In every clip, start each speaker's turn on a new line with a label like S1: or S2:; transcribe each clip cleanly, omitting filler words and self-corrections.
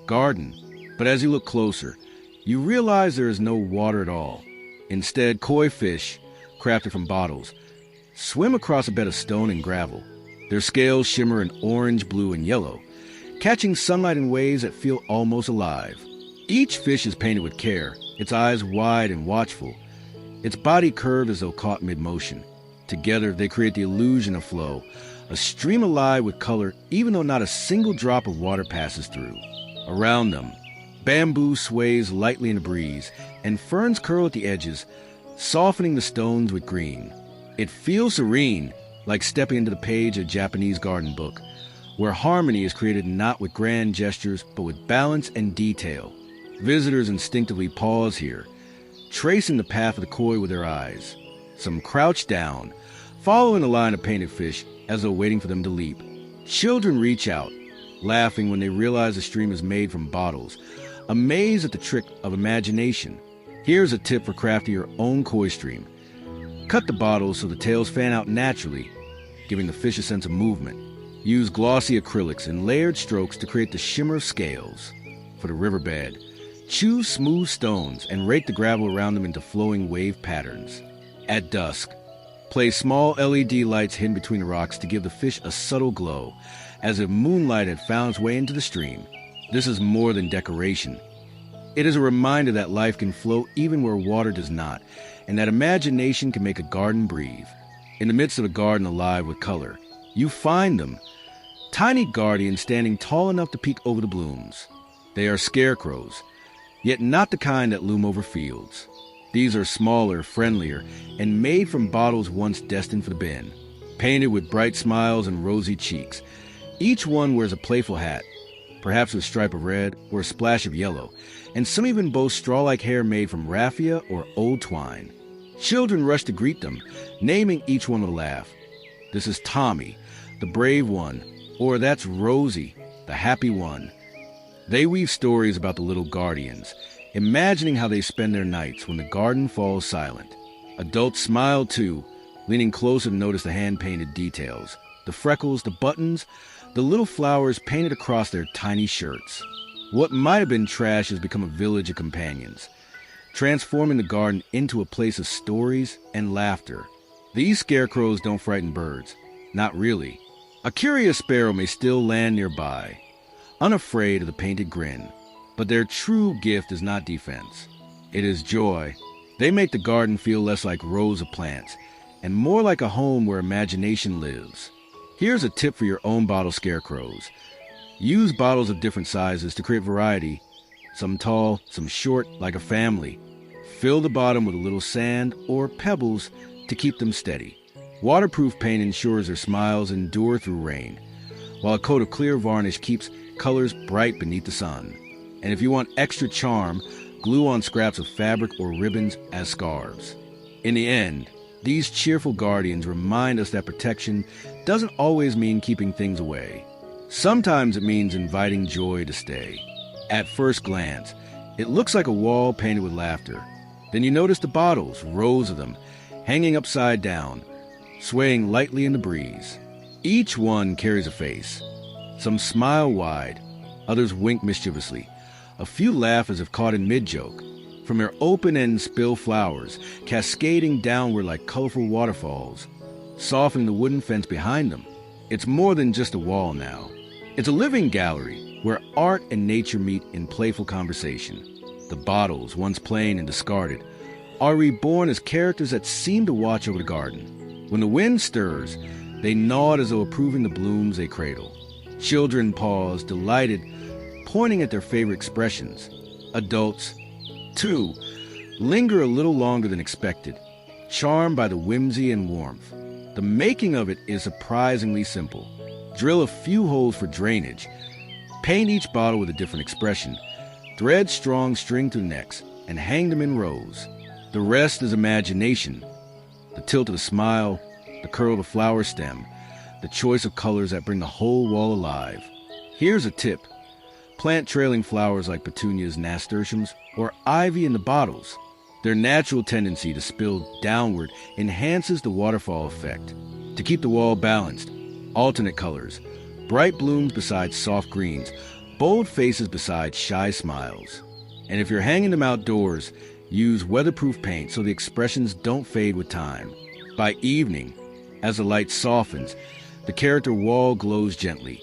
S1: garden. But as you look closer, you realize there is no water at all. Instead, koi fish, crafted from bottles, swim across a bed of stone and gravel. Their scales shimmer in orange, blue, and yellow, catching sunlight in ways that feel almost alive. Each fish is painted with care, its eyes wide and watchful, its body curved as though caught mid-motion. Together, they create the illusion of flow, a stream alive with color even though not a single drop of water passes through. Around them, bamboo sways lightly in the breeze, and ferns curl at the edges, softening the stones with green. It feels serene, like stepping into the page of a Japanese garden book, where harmony is created not with grand gestures, but with balance and detail. Visitors instinctively pause here, tracing the path of the koi with their eyes. Some crouch down, following a line of painted fish as though waiting for them to leap. Children reach out, laughing when they realize the stream is made from bottles, amazed at the trick of imagination. Here's a tip for crafting your own koi stream. Cut the bottles so the tails fan out naturally, giving the fish a sense of movement. Use glossy acrylics and layered strokes to create the shimmer of scales. For the riverbed, choose smooth stones and rake the gravel around them into flowing wave patterns. At dusk, place small LED lights hidden between the rocks to give the fish a subtle glow, as if moonlight had found its way into the stream. This is more than decoration. It is a reminder that life can flow even where water does not, and that imagination can make a garden breathe. In the midst of a garden alive with color, you find them, tiny guardians standing tall enough to peek over the blooms. They are scarecrows, yet not the kind that loom over fields. These are smaller, friendlier, and made from bottles once destined for the bin. Painted with bright smiles and rosy cheeks, each one wears a playful hat, perhaps with a stripe of red or a splash of yellow, and some even boast straw-like hair made from raffia or old twine. Children rush to greet them, naming each one with a laugh. This is Tommy, the brave one, or that's Rosie, the happy one. They weave stories about the little guardians, imagining how they spend their nights when the garden falls silent. Adults smile too, leaning closer to notice the hand-painted details, the freckles, the buttons, the little flowers painted across their tiny shirts. What might have been trash has become a village of companions, transforming the garden into a place of stories and laughter. These scarecrows don't frighten birds. Not really. A curious sparrow may still land nearby, unafraid of the painted grin. But their true gift is not defense. It is joy. They make the garden feel less like rows of plants, and more like a home where imagination lives. Here's a tip for your own bottle scarecrows. Use bottles of different sizes to create variety, some tall, some short, like a family. Fill the bottom with a little sand or pebbles to keep them steady. Waterproof paint ensures their smiles endure through rain, while a coat of clear varnish keeps colors bright beneath the sun. And if you want extra charm, glue on scraps of fabric or ribbons as scarves. In the end, these cheerful guardians remind us that protection doesn't always mean keeping things away. Sometimes it means inviting joy to stay. At first glance, it looks like a wall painted with laughter. Then you notice the bottles, rows of them, hanging upside down, swaying lightly in the breeze. Each one carries a face. Some smile wide, others wink mischievously. A few laugh as if caught in mid-joke. From their open and spill flowers, cascading downward like colorful waterfalls, softening the wooden fence behind them. It's more than just a wall now. It's a living gallery where art and nature meet in playful conversation. The bottles, once plain and discarded, are reborn as characters that seem to watch over the garden. When the wind stirs, they nod as though approving the blooms they cradle. Children pause, delighted, pointing at their favorite expressions. Adults, too, linger a little longer than expected, charmed by the whimsy and warmth. The making of it is surprisingly simple. Drill a few holes for drainage, paint each bottle with a different expression, thread strong string through necks, and hang them in rows. The rest is imagination. The tilt of the smile, the curl of the flower stem, the choice of colors that bring the whole wall alive. Here's a tip. Plant trailing flowers like petunias, nasturtiums, or ivy in the bottles. Their natural tendency to spill downward enhances the waterfall effect. To keep the wall balanced, alternate colors, bright blooms beside soft greens, bold faces beside shy smiles. And if you're hanging them outdoors, use weatherproof paint so the expressions don't fade with time. By evening, as the light softens, the character wall glows gently.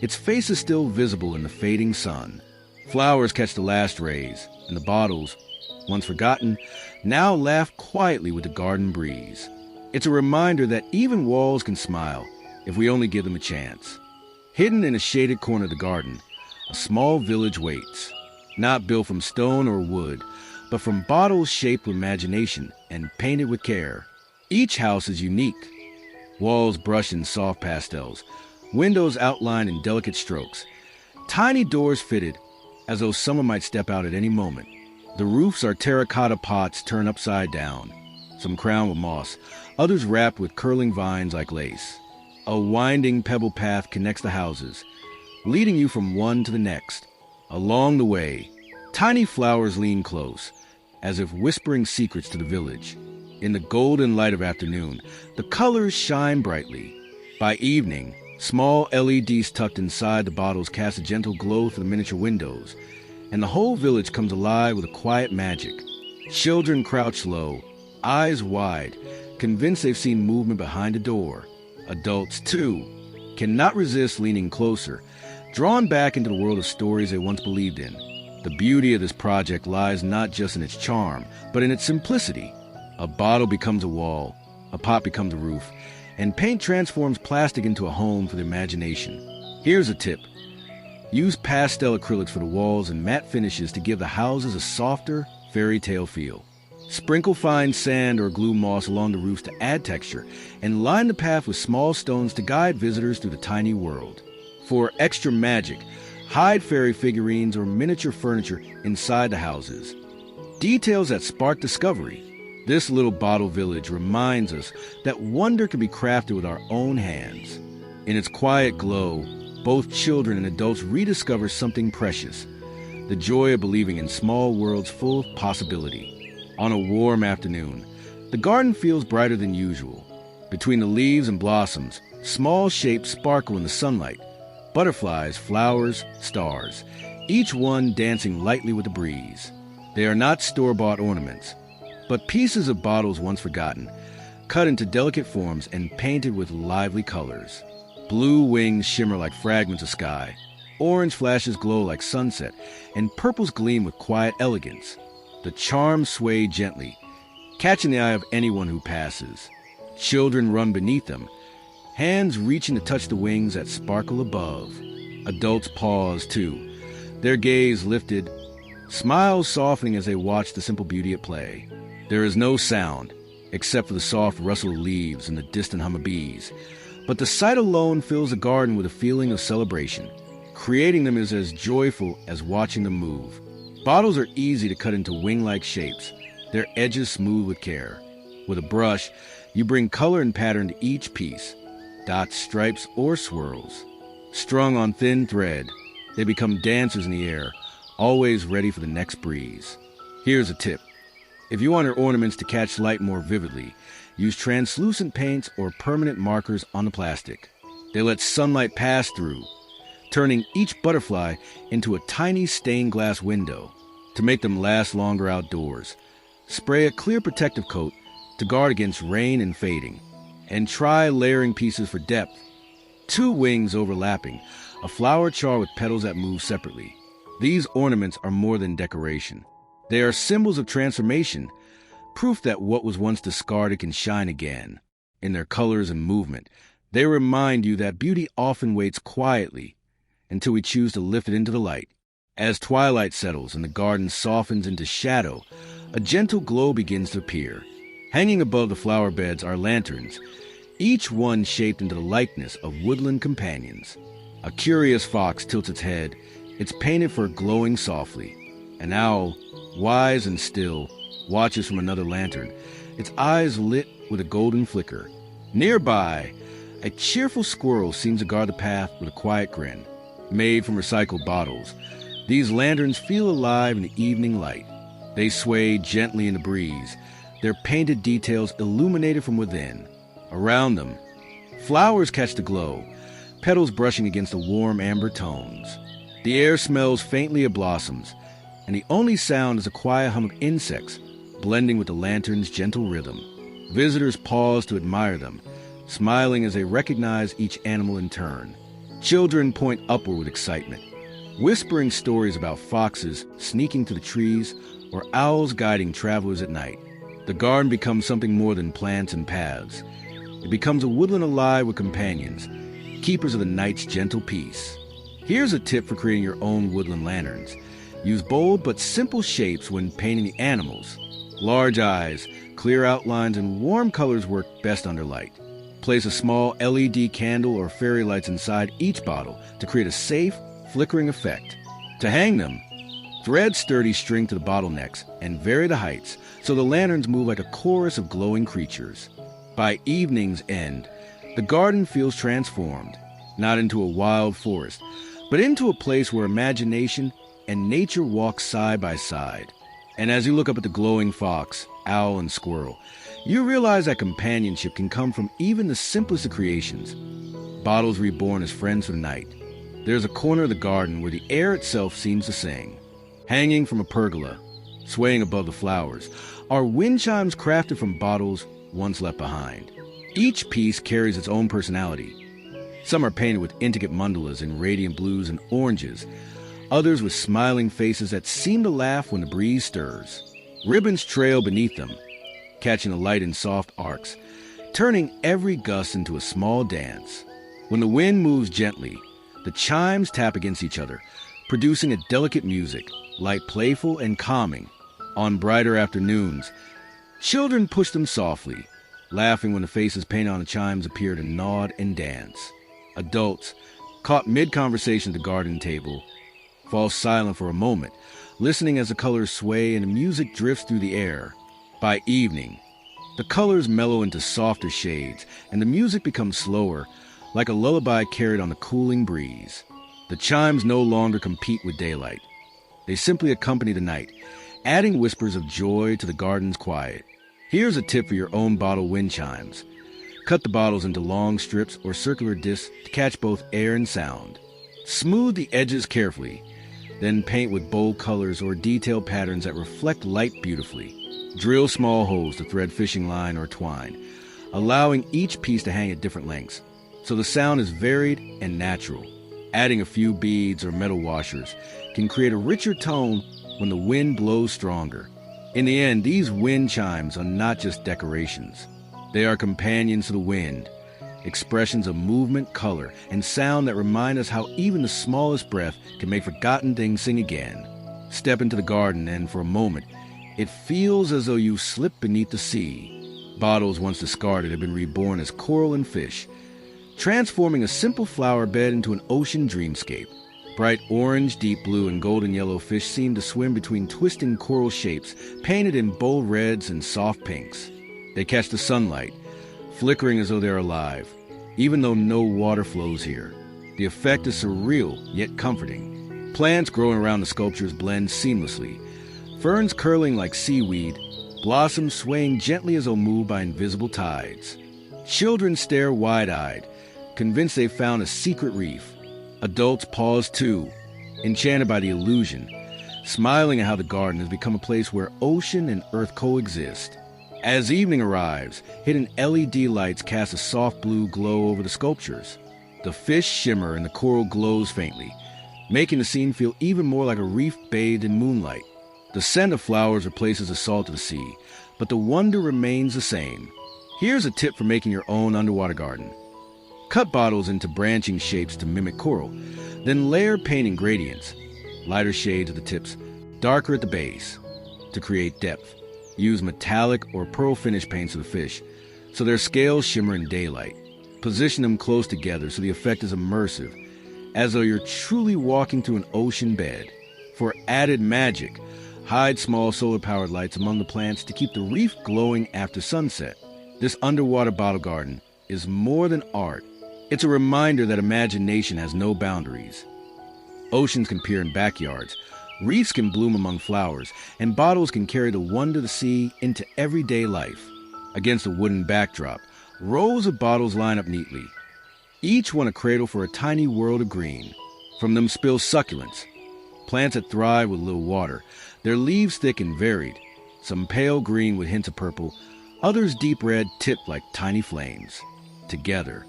S1: Its face is still visible in the fading sun. Flowers catch the last rays, and the bottles, once forgotten, now laugh quietly with the garden breeze. It's a reminder that even walls can smile if we only give them a chance. Hidden in a shaded corner of the garden, a small village waits, not built from stone or wood, but from bottles shaped with imagination and painted with care. Each house is unique. Walls brushed in soft pastels, windows outlined in delicate strokes, tiny doors fitted as though someone might step out at any moment. The roofs are terracotta pots turned upside down, some crowned with moss, others wrapped with curling vines like lace. A winding pebble path connects the houses, leading you from one to the next. Along the way, tiny flowers lean close, as if whispering secrets to the village. In the golden light of afternoon, the colors shine brightly. By evening, small LEDs tucked inside the bottles cast a gentle glow through the miniature windows, and the whole village comes alive with a quiet magic. Children crouch low, eyes wide, convinced they've seen movement behind a door. Adults, too, cannot resist leaning closer, drawn back into the world of stories they once believed in. The beauty of this project lies not just in its charm, but in its simplicity. A bottle becomes a wall, a pot becomes a roof, and paint transforms plastic into a home for the imagination. Here's a tip. Use pastel acrylics for the walls and matte finishes to give the houses a softer, fairy tale feel. Sprinkle fine sand or glue moss along the roofs to add texture, and line the path with small stones to guide visitors through the tiny world. For extra magic, hide fairy figurines or miniature furniture inside the houses. Details that spark discovery. This little bottle village reminds us that wonder can be crafted with our own hands. In its quiet glow, both children and adults rediscover something precious, the joy of believing in small worlds full of possibility. On a warm afternoon, the garden feels brighter than usual. Between the leaves and blossoms, small shapes sparkle in the sunlight. Butterflies, flowers, stars, each one dancing lightly with the breeze. They are not store-bought ornaments, but pieces of bottles once forgotten, cut into delicate forms and painted with lively colors. Blue wings shimmer like fragments of sky, orange flashes glow like sunset, and purples gleam with quiet elegance. The charms sway gently, catching the eye of anyone who passes. Children run beneath them, hands reaching to touch the wings that sparkle above. Adults pause, too, their gaze lifted, smiles softening as they watch the simple beauty at play. There is no sound, except for the soft rustle of leaves and the distant hum of bees, but the sight alone fills the garden with a feeling of celebration. Creating them is as joyful as watching them move. Bottles are easy to cut into wing-like shapes, their edges smooth with care. With a brush, you bring color and pattern to each piece, dots, stripes, or swirls. Strung on thin thread, they become dancers in the air, always ready for the next breeze. Here's a tip. If you want your ornaments to catch light more vividly, use translucent paints or permanent markers on the plastic. They let sunlight pass through, turning each butterfly into a tiny stained glass window. To make them last longer outdoors, spray a clear protective coat to guard against rain and fading, and try layering pieces for depth. 2 wings overlapping, a flower char with petals that move separately. These ornaments are more than decoration. They are symbols of transformation, proof that what was once discarded can shine again. In their colors and movement, they remind you that beauty often waits quietly until we choose to lift it into the light. As twilight settles and the garden softens into shadow, a gentle glow begins to appear. Hanging above the flower beds are lanterns, each one shaped into the likeness of woodland companions. A curious fox tilts its head, its painted fur glowing softly. An owl, wise and still, watches from another lantern, its eyes lit with a golden flicker. Nearby, a cheerful squirrel seems to guard the path with a quiet grin. Made from recycled bottles, these lanterns feel alive in the evening light. They sway gently in the breeze, their painted details illuminated from within. Around them, flowers catch the glow, petals brushing against the warm amber tones. The air smells faintly of blossoms, and the only sound is a quiet hum of insects blending with the lantern's gentle rhythm. Visitors pause to admire them, smiling as they recognize each animal in turn. Children point upward with excitement, whispering stories about foxes sneaking through the trees or owls guiding travelers at night. The garden becomes something more than plants and paths. It becomes a woodland alive with companions, keepers of the night's gentle peace. Here's a tip for creating your own woodland lanterns. Use bold but simple shapes when painting the animals. Large eyes, clear outlines, and warm colors work best under light. Place a small LED candle or fairy lights inside each bottle to create a safe, flickering effect. To hang them, thread sturdy string to the bottlenecks and vary the heights so the lanterns move like a chorus of glowing creatures. By evening's end, the garden feels transformed, not into a wild forest, but into a place where imagination and nature walk side by side. And as you look up at the glowing fox, owl, and squirrel, you realize that companionship can come from even the simplest of creations. Bottles reborn as friends for the night. There's a corner of the garden where the air itself seems to sing. Hanging from a pergola, swaying above the flowers, are wind chimes crafted from bottles once left behind. Each piece carries its own personality. Some are painted with intricate mandalas in radiant blues and oranges, others with smiling faces that seem to laugh when the breeze stirs. Ribbons trail beneath them, catching the light in soft arcs, turning every gust into a small dance. When the wind moves gently, the chimes tap against each other, producing a delicate music, light playful and calming. On brighter afternoons, children push them softly, laughing when the faces painted on the chimes appear to nod and dance. Adults, caught mid-conversation at the garden table, fall silent for a moment, listening as the colors sway and the music drifts through the air. By evening, the colors mellow into softer shades, and the music becomes slower, like a lullaby carried on the cooling breeze. The chimes no longer compete with daylight. They simply accompany the night, adding whispers of joy to the garden's quiet. Here's a tip for your own bottle wind chimes. Cut the bottles into long strips or circular discs to catch both air and sound. Smooth the edges carefully, then paint with bold colors or detailed patterns that reflect light beautifully. Drill small holes to thread fishing line or twine, allowing each piece to hang at different lengths, so the sound is varied and natural. Adding a few beads or metal washers can create a richer tone when the wind blows stronger. In the end, these wind chimes are not just decorations. They are companions to the wind, expressions of movement, color, and sound that remind us how even the smallest breath can make forgotten things sing again. Step into the garden and for a moment, it feels as though you slipped beneath the sea. Bottles once discarded have been reborn as coral and fish, transforming a simple flower bed into an ocean dreamscape. Bright orange, deep blue, and golden yellow fish seem to swim between twisting coral shapes, painted in bold reds and soft pinks. They catch the sunlight, flickering as though they're alive, even though no water flows here. The effect is surreal, yet comforting. Plants growing around the sculptures blend seamlessly, ferns curling like seaweed, blossoms swaying gently as though moved by invisible tides. Children stare wide-eyed, convinced they've found a secret reef. Adults pause too, enchanted by the illusion, smiling at how the garden has become a place where ocean and earth coexist. As evening arrives, hidden LED lights cast a soft blue glow over the sculptures. The fish shimmer and the coral glows faintly, making the scene feel even more like a reef bathed in moonlight. The scent of flowers replaces the salt of the sea, but the wonder remains the same. Here's a tip for making your own underwater garden. Cut bottles into branching shapes to mimic coral, then layer painting gradients, lighter shades at the tips, darker at the base, to create depth. Use metallic or pearl finish paints of the fish, so their scales shimmer in daylight. Position them close together so the effect is immersive, as though you're truly walking through an ocean bed. For added magic, hide small solar-powered lights among the plants to keep the reef glowing after sunset. This underwater bottle garden is more than art. It's a reminder that imagination has no boundaries. Oceans can appear in backyards, reefs can bloom among flowers, and bottles can carry the wonder of the sea into everyday life. Against a wooden backdrop, rows of bottles line up neatly, each one a cradle for a tiny world of green. From them spill succulents, plants that thrive with little water. Their leaves thick and varied, some pale green with hints of purple, others deep red tipped like tiny flames. Together,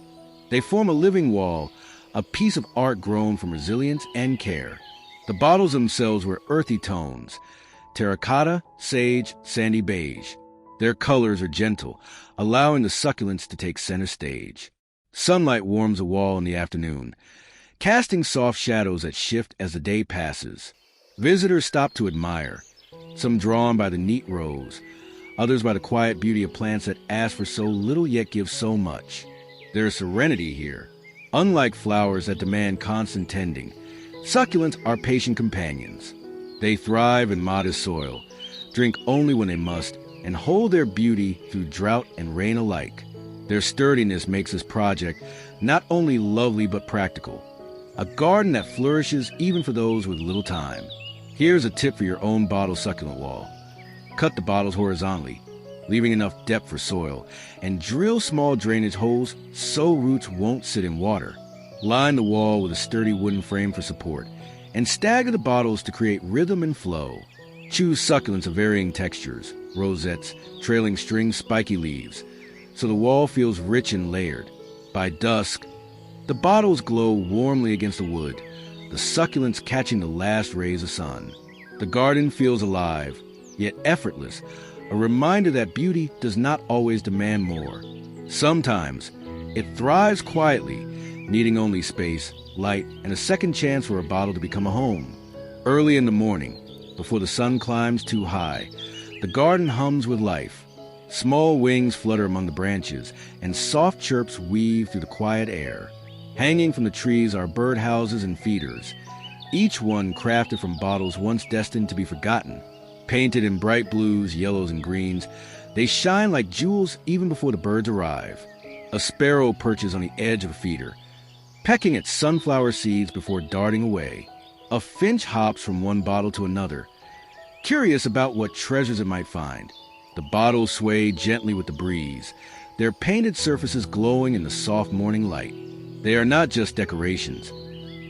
S1: they form a living wall, a piece of art grown from resilience and care. The bottles themselves were earthy tones, terracotta, sage, sandy beige. Their colors are gentle, allowing the succulents to take center stage. Sunlight warms the wall in the afternoon, casting soft shadows that shift as the day passes. Visitors stop to admire, some drawn by the neat rows, others by the quiet beauty of plants that ask for so little yet give so much. There is serenity here. Unlike flowers that demand constant tending, succulents are patient companions. They thrive in modest soil, drink only when they must, and hold their beauty through drought and rain alike. Their sturdiness makes this project not only lovely but practical, a garden that flourishes even for those with little time. Here's a tip for your own bottle succulent wall. Cut the bottles horizontally, leaving enough depth for soil, and drill small drainage holes so roots won't sit in water. Line the wall with a sturdy wooden frame for support, and stagger the bottles to create rhythm and flow. Choose succulents of varying textures, rosettes, trailing strings, spiky leaves, so the wall feels rich and layered. By dusk, the bottles glow warmly against the wood, the succulents catching the last rays of sun. The garden feels alive, yet effortless, a reminder that beauty does not always demand more. Sometimes, it thrives quietly, needing only space, light, and a second chance for a bottle to become a home. Early in the morning, before the sun climbs too high, the garden hums with life. Small wings flutter among the branches, and soft chirps weave through the quiet air. Hanging from the trees are birdhouses and feeders, each one crafted from bottles once destined to be forgotten. Painted in bright blues, yellows, and greens, they shine like jewels even before the birds arrive. A sparrow perches on the edge of a feeder, pecking at sunflower seeds before darting away. A finch hops from one bottle to another, curious about what treasures it might find. The bottles sway gently with the breeze, their painted surfaces glowing in the soft morning light. They are not just decorations.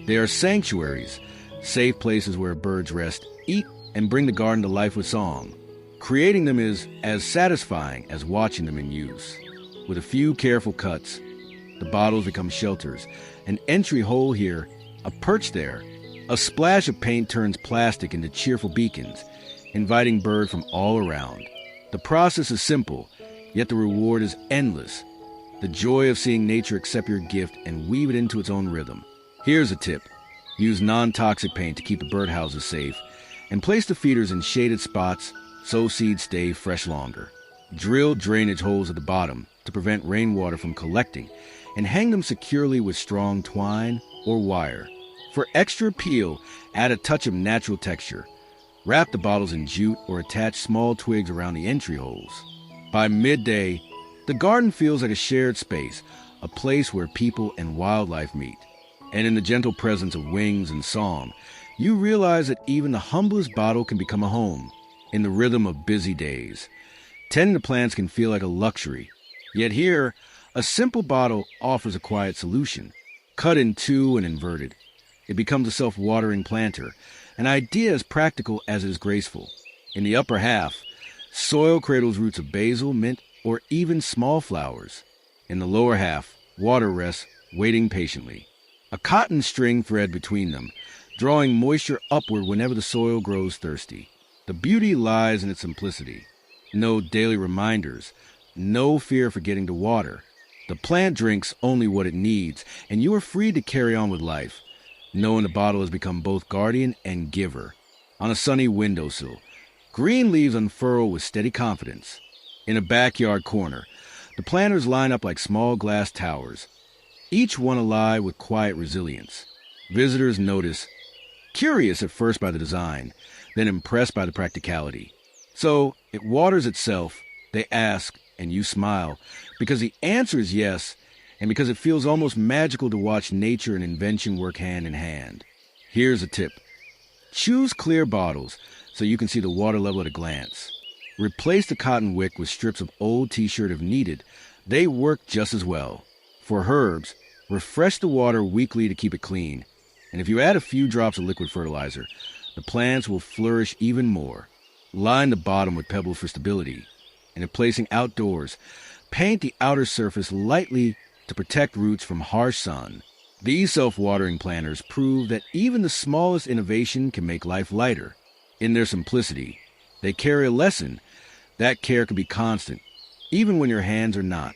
S1: They are sanctuaries, safe places where birds rest, eat, and bring the garden to life with song. Creating them is as satisfying as watching them in use. With a few careful cuts, the bottles become shelters, an entry hole here, a perch there. A splash of paint turns plastic into cheerful beacons, inviting birds from all around. The process is simple, yet the reward is endless. The joy of seeing nature accept your gift and weave it into its own rhythm. Here's a tip. Use non-toxic paint to keep the birdhouses safe, and place the feeders in shaded spots so seeds stay fresh longer. Drill drainage holes at the bottom to prevent rainwater from collecting, and hang them securely with strong twine or wire. For extra appeal, add a touch of natural texture. Wrap the bottles in jute or attach small twigs around the entry holes. By midday, the garden feels like a shared space, a place where people and wildlife meet. And in the gentle presence of wings and song, you realize that even the humblest bottle can become a home. In the rhythm of busy days, tending the plants can feel like a luxury. Yet here, a simple bottle offers a quiet solution. Cut in two and inverted, it becomes a self-watering planter, an idea as practical as it is graceful. In the upper half, soil cradles roots of basil, mint, or even small flowers. In the lower half, water rests, waiting patiently. A cotton string thread between them, drawing moisture upward whenever the soil grows thirsty. The beauty lies in its simplicity. No daily reminders, no fear of forgetting to water. The plant drinks only what it needs, and you are free to carry on with life, knowing the bottle has become both guardian and giver. On a sunny windowsill, green leaves unfurl with steady confidence. In a backyard corner, the planters line up like small glass towers, each one alive with quiet resilience. Visitors notice, curious at first by the design, then impressed by the practicality. So it waters itself, they ask, and you smile, because the answer is yes, and because it feels almost magical to watch nature and invention work hand in hand. Here's a tip. Choose clear bottles so you can see the water level at a glance. Replace the cotton wick with strips of old t-shirt if needed. They work just as well. For herbs, refresh the water weekly to keep it clean. And if you add a few drops of liquid fertilizer, the plants will flourish even more. Line the bottom with pebbles for stability. And if placing outdoors, paint the outer surface lightly to protect roots from harsh sun. These self-watering planters prove that even the smallest innovation can make life lighter. In their simplicity, they carry a lesson that care can be constant, even when your hands are not.